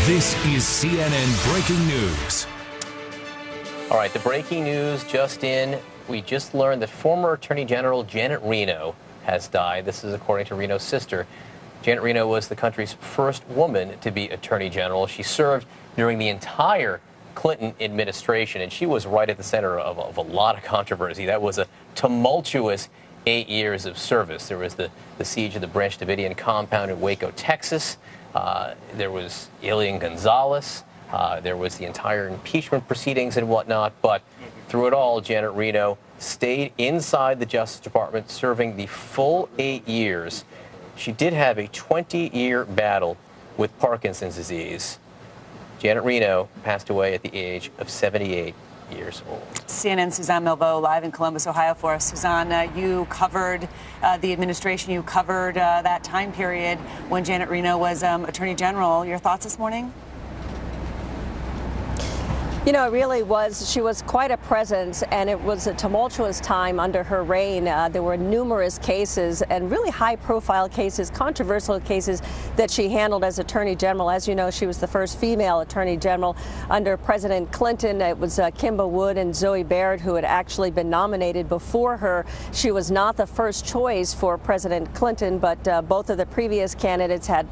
This is CNN Breaking News. All right, the breaking news just in. We just learned that former Attorney General Janet Reno has died. This is according to Reno's sister. Janet Reno was the country's first woman to be Attorney General. She served during the entire Clinton administration, and she was right at the center of a lot of controversy. That was a tumultuous 8 years of service. There was the siege of the Branch Davidian compound in Waco, Texas. There was Elian Gonzalez. There was the entire impeachment proceedings and whatnot. But through it all, Janet Reno stayed inside the Justice Department, serving the full 8 years. She did have a 20-year battle with Parkinson's disease. Janet Reno passed away at the age of 78 years old. CNN's Suzanne Milveau live in Columbus, Ohio for us. Suzanne, you covered the administration. You covered that time period when Janet Reno was Attorney General. Your thoughts this morning? You know, it really was. She was quite a presence, and it was a tumultuous time under her reign. There were numerous cases and really high-profile cases, controversial cases that she handled as Attorney General. As you know, she was the first female Attorney General under President Clinton. It was Kimba Wood and Zoe Baird who had actually been nominated before her. She was not the first choice for President Clinton, but both of the previous candidates had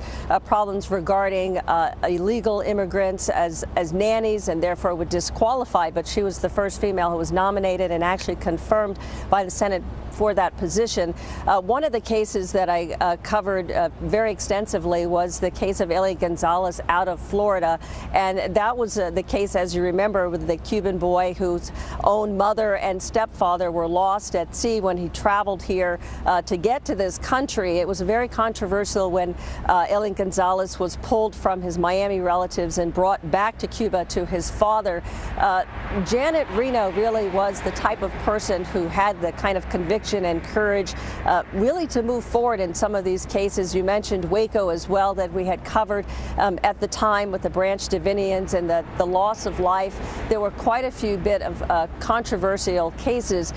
problems regarding illegal immigrants as nannies, and therefore would disqualify, but she was the first female who was nominated and actually confirmed by the Senate for that position. One of the cases that I covered very extensively was the case of Elian Gonzalez out of Florida, and that was the case, as you remember, with the Cuban boy whose own mother and stepfather were lost at sea when he traveled here to get to this country. It was very controversial when Elian Gonzalez was pulled from his Miami relatives and brought back to Cuba to his father. Janet Reno really was the type of person who had the kind of conviction and courage really to move forward in some of these cases. You mentioned Waco as well, that we had covered at the time with the Branch Davidians and the loss of life. There were quite a few bit of controversial cases,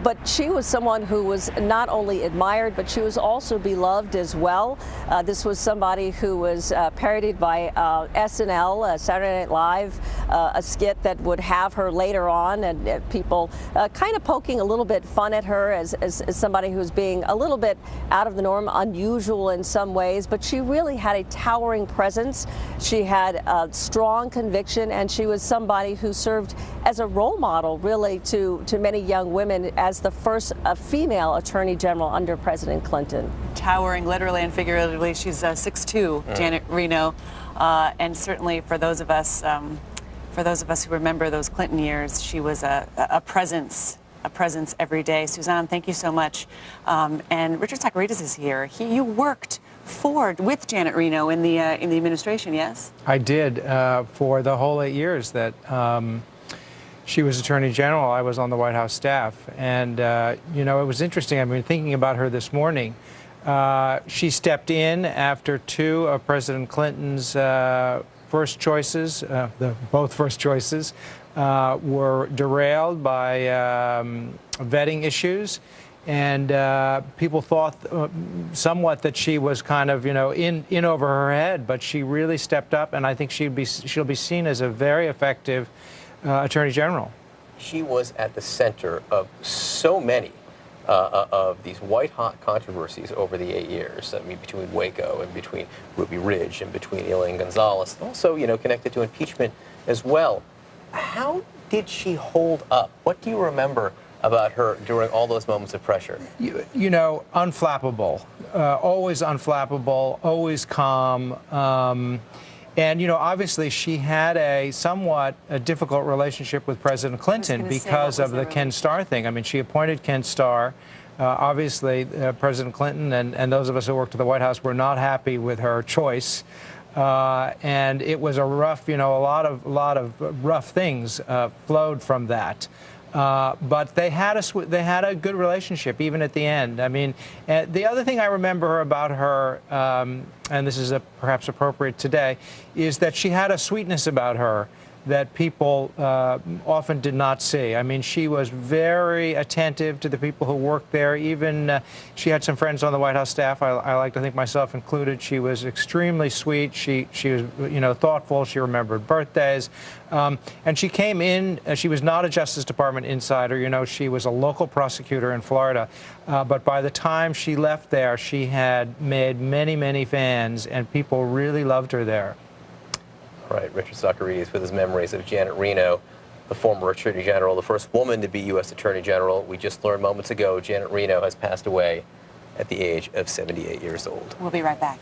but she was someone who was not only admired, but she was also beloved as well. This was somebody who was parodied by SNL, Saturday Night Live, a skit that would have her later on, and people kind of poking a little bit fun at her as somebody who's being a little bit out of the norm, unusual in some ways, but she really had a towering presence. She had a strong conviction, and she was somebody who served as a role model really to many young women as the first female Attorney General under President Clinton. Towering, literally and figuratively. She's 6'2", Janet Reno, and certainly for those of us who remember those Clinton years, she was a presence every day. Suzanne, thank you so much. And Richard Socarides is here. You worked with Janet Reno in the administration, yes? I did for the whole 8 years that she was Attorney General. I was on the White House staff, and you know, it was interesting. I've been thinking about her this morning. She stepped in after two of President Clinton's first choices, both first choices, were derailed by vetting issues, and people thought somewhat that she was kind of, you know, in over her head, but she really stepped up, and I think she'll be seen as a very effective Attorney General. She was at the center of so many of these white-hot controversies over the 8 years. I mean, between Waco and between Ruby Ridge and between Elian Gonzalez, also, you know, connected to impeachment as well. How did she hold up? What do you remember about her during all those moments of pressure? You know, unflappable, always unflappable, always calm. And, you know, obviously she had a somewhat difficult relationship with President Clinton because of the Ken Starr thing. I mean, she appointed Ken Starr. Obviously, President Clinton and those of us who worked at the White House were not happy with her choice. And it was a rough, you know, a lot of rough things flowed from that. But they had a good relationship even at the end. I mean, the other thing I remember about her, and this is perhaps appropriate today, is that she had a sweetness about her that people often did not see. I mean, she was very attentive to the people who worked there. Even she had some friends on the White House staff. I like to think myself included. She was extremely sweet. She was, you know, thoughtful. She remembered birthdays, and she came in. She was not a Justice Department insider. You know, she was a local prosecutor in Florida. But by the time she left there, she had made many, many fans, and people really loved her there. All right, Richard Socrates with his memories of Janet Reno, the former Attorney General, the first woman to be U.S. Attorney General. We just learned moments ago Janet Reno has passed away at the age of 78 years old. We'll be right back.